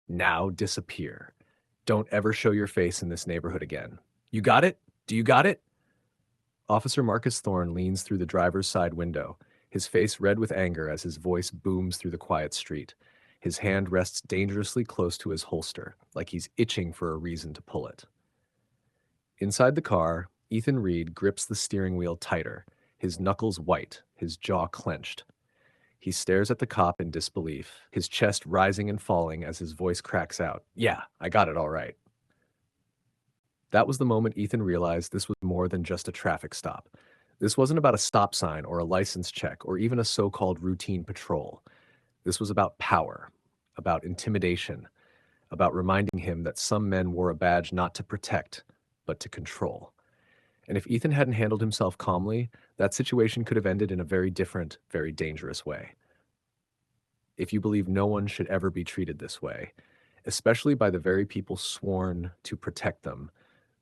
Now disappear. Don't ever show your face in this neighborhood again. You got it? Do you got it? Officer Marcus Thorne leans through the driver's side window, his face red with anger as his voice booms through the quiet street. His hand rests dangerously close to his holster, like he's itching for a reason to pull it. Inside the car, Ethan Reed grips the steering wheel tighter, his knuckles white, his jaw clenched. He stares at the cop in disbelief, his chest rising and falling as his voice cracks out. Yeah, I got it all right. That was the moment Ethan realized this was more than just a traffic stop. This wasn't about a stop sign or a license check or even a so-called routine patrol. This was about power, about intimidation, about reminding him that some men wore a badge not to protect, but to control. And if Ethan hadn't handled himself calmly, that situation could have ended in a very different, very dangerous way. If you believe no one should ever be treated this way, especially by the very people sworn to protect them,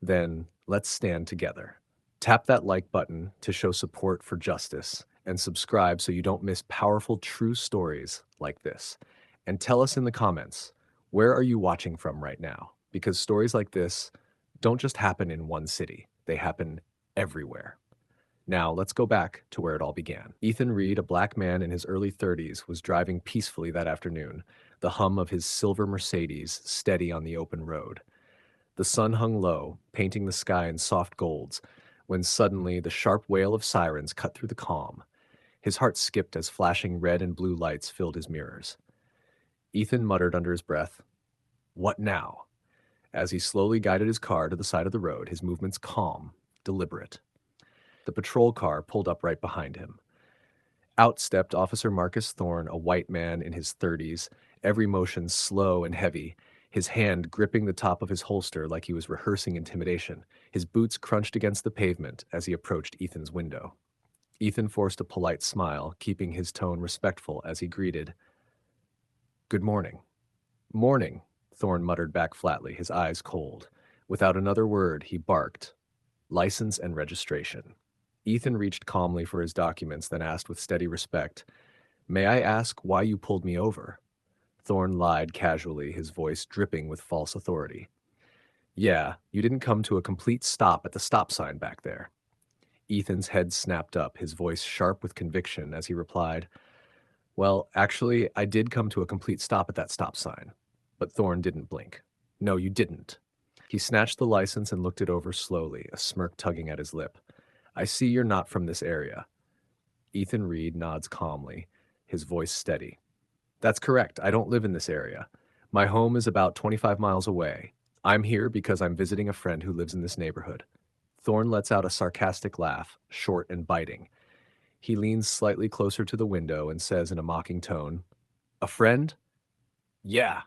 then let's stand together. Tap that like button to show support for justice and subscribe so you don't miss powerful true stories like this. And tell us in the comments, where are you watching from right now? Because stories like this don't just happen in one city, they happen everywhere. Now, let's go back to where it all began. Ethan Reed, a black man in his early 30s, was driving peacefully that afternoon, the hum of his silver Mercedes steady on the open road. The sun hung low, painting the sky in soft golds, when suddenly the sharp wail of sirens cut through the calm. His heart skipped as flashing red and blue lights filled his mirrors. Ethan muttered under his breath, "What now?" As he slowly guided his car to the side of the road, his movements calm, deliberate. The patrol car pulled up right behind him. Out stepped Officer Marcus Thorne, a white man in his 30s, every motion slow and heavy, his hand gripping the top of his holster like he was rehearsing intimidation. His boots crunched against the pavement as he approached Ethan's window. Ethan forced a polite smile, keeping his tone respectful as he greeted, "Good morning." "Morning," Thorne muttered back flatly, his eyes cold. Without another word, he barked, "License and registration." Ethan reached calmly for his documents, then asked with steady respect, "May I ask why you pulled me over?" Thorne lied casually, his voice dripping with false authority. "Yeah, you didn't come to a complete stop at the stop sign back there." Ethan's head snapped up, his voice sharp with conviction as he replied, "Well, actually, I did come to a complete stop at that stop sign." But Thorne didn't blink. "No, you didn't." He snatched the license and looked it over slowly, a smirk tugging at his lip. "I see you're not from this area." Ethan Reed nods calmly, his voice steady. "That's correct. I don't live in this area. My home is about 25 miles away. I'm here because I'm visiting a friend who lives in this neighborhood." Thorne lets out a sarcastic laugh, short and biting. He leans slightly closer to the window and says in a mocking tone, "A friend? Yeah.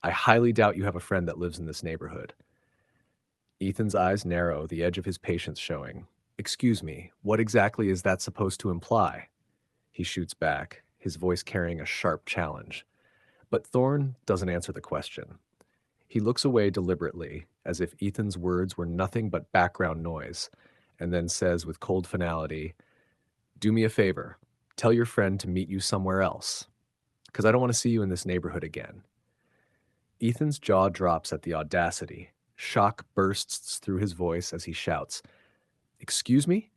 I highly doubt you have a friend that lives in this neighborhood." Ethan's eyes narrow, the edge of his patience showing. "Excuse me, what exactly is that supposed to imply?" He shoots back, his voice carrying a sharp challenge. But Thorne doesn't answer the question. He looks away deliberately, as if Ethan's words were nothing but background noise, and then says with cold finality, "Do me a favor. Tell your friend to meet you somewhere else, because I don't want to see you in this neighborhood again." Ethan's jaw drops at the audacity. Shock bursts through his voice as he shouts, "Excuse me?"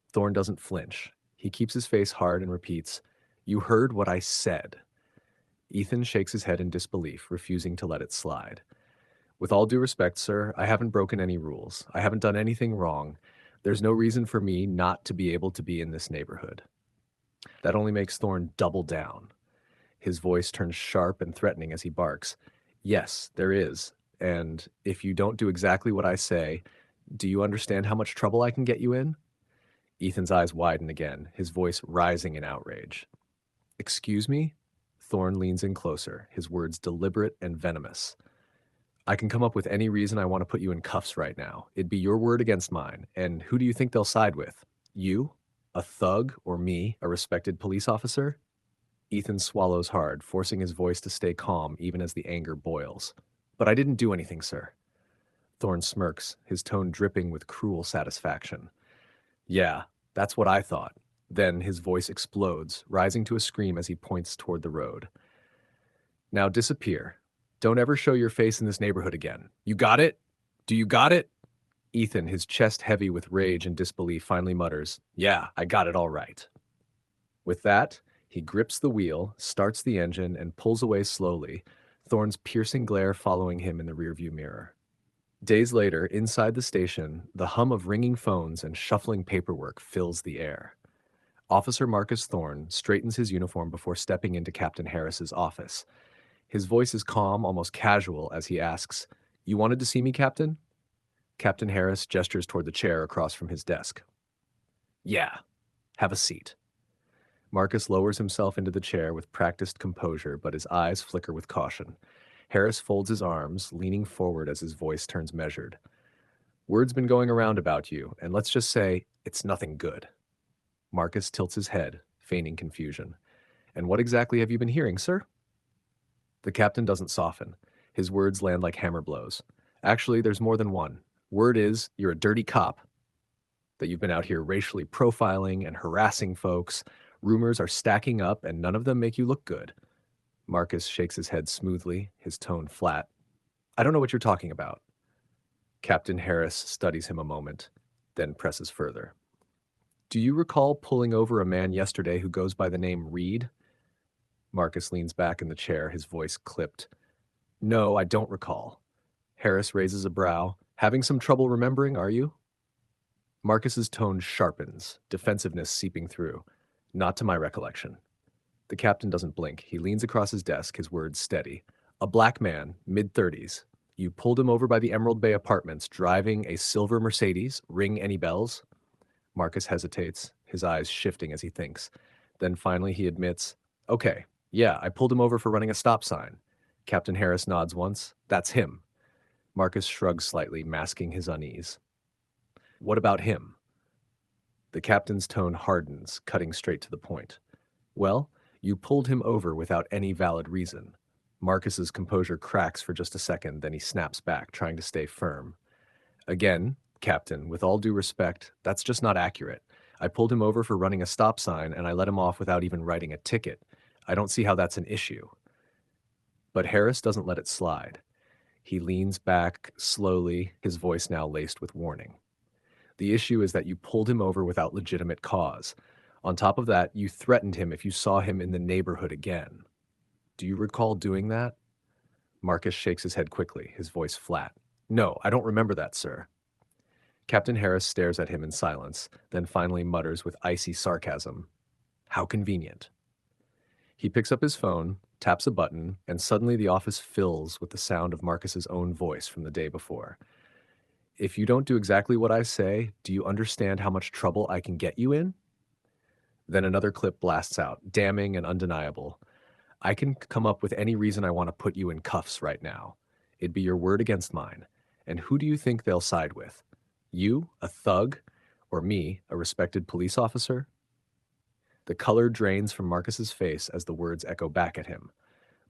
Thorne doesn't flinch. He keeps his face hard and repeats, "You heard what I said." Ethan shakes his head in disbelief, refusing to let it slide. "With all due respect, sir, I haven't broken any rules. I haven't done anything wrong. There's no reason for me not to be able to be in this neighborhood." That only makes Thorne double down. His voice turns sharp and threatening as he barks, "Yes, there is. And if you don't do exactly what I say, do you understand how much trouble I can get you in?" Ethan's eyes widen again, his voice rising in outrage. "Excuse me?" Thorne leans in closer, his words deliberate and venomous. "I can come up with any reason I want to put you in cuffs right now. It'd be your word against mine. And who do you think they'll side with? You? A thug? Or me, a respected police officer?" Ethan swallows hard, forcing his voice to stay calm even as the anger boils. "But I didn't do anything, sir." Thorne smirks, his tone dripping with cruel satisfaction. "Yeah, that's what I thought." Then his voice explodes, rising to a scream as he points toward the road. "Now disappear. Don't ever show your face in this neighborhood again. You got it? Do you got it? Ethan, his chest heavy with rage and disbelief, finally mutters, "Yeah, I got it all right." With that, he grips the wheel, starts the engine, and pulls away slowly, Thorne's piercing glare following him in the rearview mirror. Days later, inside the station, the hum of ringing phones and shuffling paperwork fills the air. Officer Marcus Thorne straightens his uniform before stepping into Captain Harris's office. His voice is calm, almost casual, as he asks, "You wanted to see me, Captain?" Captain Harris gestures toward the chair across from his desk. "Yeah, have a seat." Marcus lowers himself into the chair with practiced composure, but his eyes flicker with caution. Harris folds his arms, leaning forward as his voice turns measured. "Word's been going around about you, and let's just say it's nothing good." Marcus tilts his head, feigning confusion. "And what exactly have you been hearing, sir?" The captain doesn't soften. His words land like hammer blows. "Actually, there's more than one. Word is, you're a dirty cop, that you've been out here racially profiling and harassing folks. Rumors are stacking up, and none of them make you look good." Marcus shakes his head smoothly, his tone flat. "I don't know what you're talking about." Captain Harris studies him a moment, then presses further. "Do you recall pulling over a man yesterday who goes by the name Reed?" Marcus leans back in the chair, his voice clipped. "No, I don't recall." Harris raises a brow. "Having some trouble remembering, are you?" Marcus's tone sharpens, defensiveness seeping through. "Not to my recollection." The captain doesn't blink. He leans across his desk, his words steady. "A black man, mid-30s. You pulled him over by the Emerald Bay Apartments, driving a silver Mercedes. Ring any bells?" Marcus hesitates, his eyes shifting as he thinks. Then finally he admits, "Okay, yeah, I pulled him over for running a stop sign." Captain Harris nods once. "That's him." Marcus shrugs slightly, masking his unease. "What about him?" The captain's tone hardens, cutting straight to the point. "Well, you pulled him over without any valid reason." Marcus's composure cracks for just a second, then he snaps back, trying to stay firm. "Again, Captain, with all due respect, that's just not accurate. I pulled him over for running a stop sign, and I let him off without even writing a ticket. I don't see how that's an issue." But Harris doesn't let it slide. He leans back slowly, his voice now laced with warning. "The issue is that you pulled him over without legitimate cause. On top of that, you threatened him if you saw him in the neighborhood again. Do you recall doing that?" Marcus shakes his head quickly, his voice flat. "No, I don't remember that, sir." Captain Harris stares at him in silence, then finally mutters with icy sarcasm, "How convenient." He picks up his phone, taps a button, and suddenly the office fills with the sound of Marcus's own voice from the day before. "If you don't do exactly what I say, do you understand how much trouble I can get you in?" Then another clip blasts out, damning and undeniable. "I can come up with any reason I want to put you in cuffs right now. It'd be your word against mine. And who do you think they'll side with? You, a thug, or me, a respected police officer?" The color drains from Marcus's face as the words echo back at him.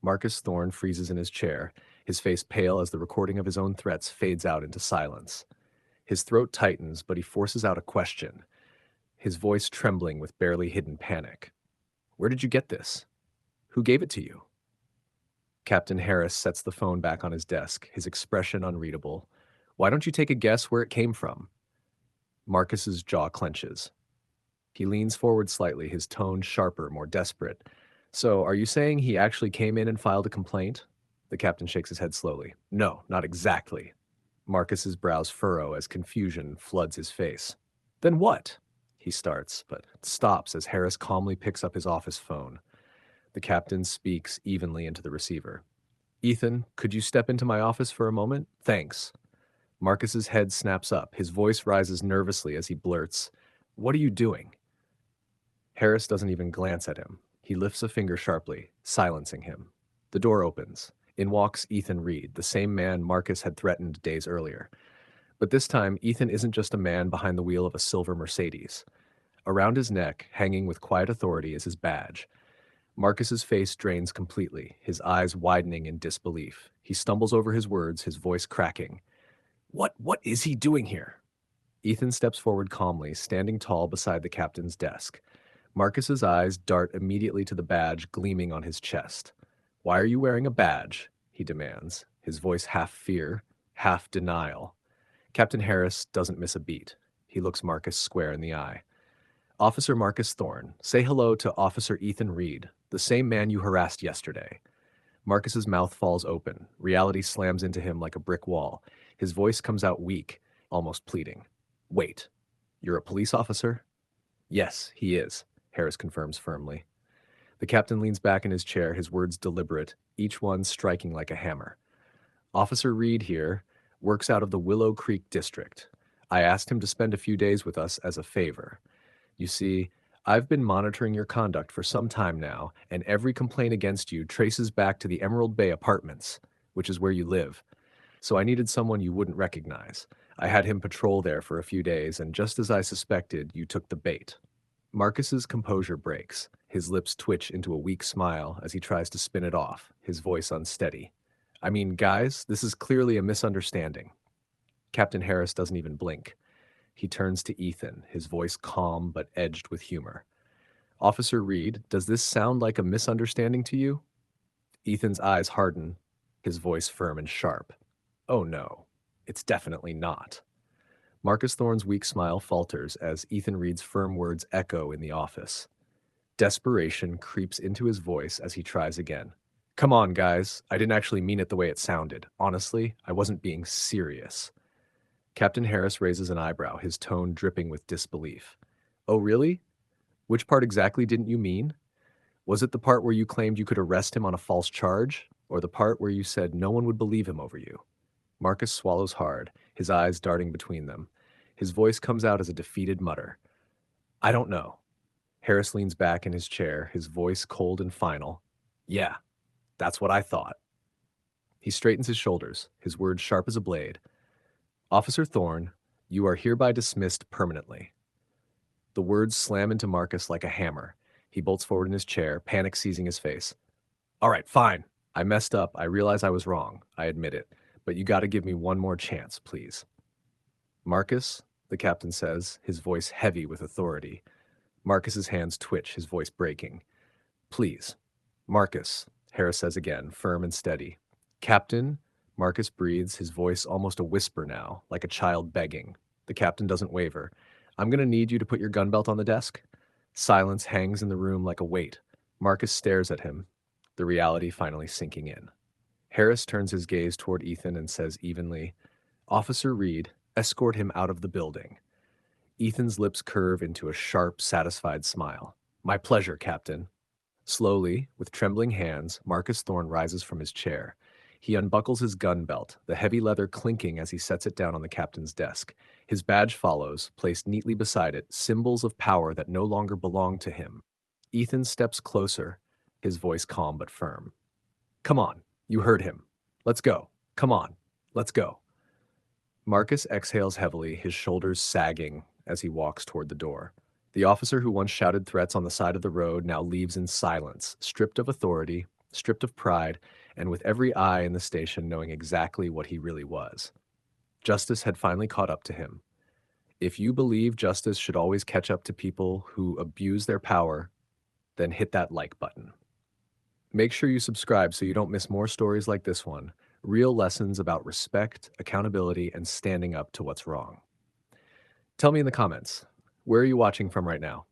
Marcus Thorne freezes in his chair, his face pale as the recording of his own threats fades out into silence. His throat tightens, but he forces out a question, his voice trembling with barely hidden panic. "Where did you get this? Who gave it to you?" Captain Harris sets the phone back on his desk, his expression unreadable. "Why don't you take a guess where it came from?" Marcus's jaw clenches. He leans forward slightly, his tone sharper, more desperate. "So, are you saying he actually came in and filed a complaint?" The captain shakes his head slowly. "No, not exactly." Marcus's brows furrow as confusion floods his face. "Then what?" he starts, but stops as Harris calmly picks up his office phone. The captain speaks evenly into the receiver. "Ethan, could you step into my office for a moment? Thanks." Marcus's head snaps up. His voice rises nervously as he blurts, "What are you doing?" Harris doesn't even glance at him. He lifts a finger sharply, silencing him. The door opens. In walks Ethan Reed, the same man Marcus had threatened days earlier. But this time, Ethan isn't just a man behind the wheel of a silver Mercedes. Around his neck, hanging with quiet authority, is his badge. Marcus's face drains completely, his eyes widening in disbelief. He stumbles over his words, his voice cracking. What is he doing here?" Ethan steps forward calmly, standing tall beside the captain's desk. Marcus's eyes dart immediately to the badge gleaming on his chest. "Why are you wearing a badge?" he demands, his voice half fear, half denial. Captain Harris doesn't miss a beat. He looks Marcus square in the eye. Officer Marcus Thorne, say hello to Officer Ethan Reed, the same man you harassed yesterday. Marcus's mouth falls open. Reality slams into him like a brick wall. His voice comes out weak, almost pleading. Wait, you're a police officer? Yes, he is, Harris confirms firmly. The captain leans back in his chair, his words deliberate, each one striking like a hammer. Officer Reed here works out of the Willow Creek district. I asked him to spend a few days with us as a favor. You see, I've been monitoring your conduct for some time now, and every complaint against you traces back to the Emerald Bay Apartments, which is where you live. So I needed someone you wouldn't recognize. I had him patrol there for a few days, and just as I suspected, you took the bait. Marcus's composure breaks. His lips twitch into a weak smile as he tries to spin it off, his voice unsteady. I mean, guys, this is clearly a misunderstanding. Captain Harris doesn't even blink. He turns to Ethan, his voice calm but edged with humor. Officer Reed, does this sound like a misunderstanding to you? Ethan's eyes harden, his voice firm and sharp. Oh no, it's definitely not. Marcus Thorne's weak smile falters as Ethan Reed's firm words echo in the office. Desperation creeps into his voice as he tries again. Come on, guys. I didn't actually mean it the way it sounded. Honestly, I wasn't being serious. Captain Harris raises an eyebrow, his tone dripping with disbelief. Oh, really? Which part exactly didn't you mean? Was it the part where you claimed you could arrest him on a false charge, or the part where you said no one would believe him over you? Marcus swallows hard, his eyes darting between them. His voice comes out as a defeated mutter. I don't know. Harris leans back in his chair, his voice cold and final. Yeah, that's what I thought. He straightens his shoulders, his words sharp as a blade. Officer Thorne, you are hereby dismissed permanently. The words slam into Marcus like a hammer. He bolts forward in his chair, panic seizing his face. All right, fine. I messed up. I realize I was wrong. I admit it. But you gotta give me one more chance, please. Marcus, the captain says, his voice heavy with authority. Marcus's hands twitch, his voice breaking. Please. Marcus, Harris says again, firm and steady. Captain, Marcus breathes, his voice almost a whisper now, like a child begging. The captain doesn't waver. I'm going to need you to put your gun belt on the desk. Silence hangs in the room like a weight. Marcus stares at him, the reality finally sinking in. Harris turns his gaze toward Ethan and says evenly, Officer Reed, escort him out of the building. Ethan's lips curve into a sharp, satisfied smile. My pleasure, Captain. Slowly, with trembling hands, Marcus Thorne rises from his chair. He unbuckles his gun belt, the heavy leather clinking as he sets it down on the captain's desk. His badge follows, placed neatly beside it, symbols of power that no longer belong to him. Ethan steps closer, his voice calm but firm. Come on, you heard him. Let's go. Come on, let's go. Marcus exhales heavily, his shoulders sagging as he walks toward the door. The officer who once shouted threats on the side of the road now leaves in silence, stripped of authority, stripped of pride, and with every eye in the station knowing exactly what he really was. Justice had finally caught up to him. If you believe justice should always catch up to people who abuse their power, then hit that like button. Make sure you subscribe so you don't miss more stories like this one, real lessons about respect, accountability, and standing up to what's wrong. Tell me in the comments, where are you watching from right now?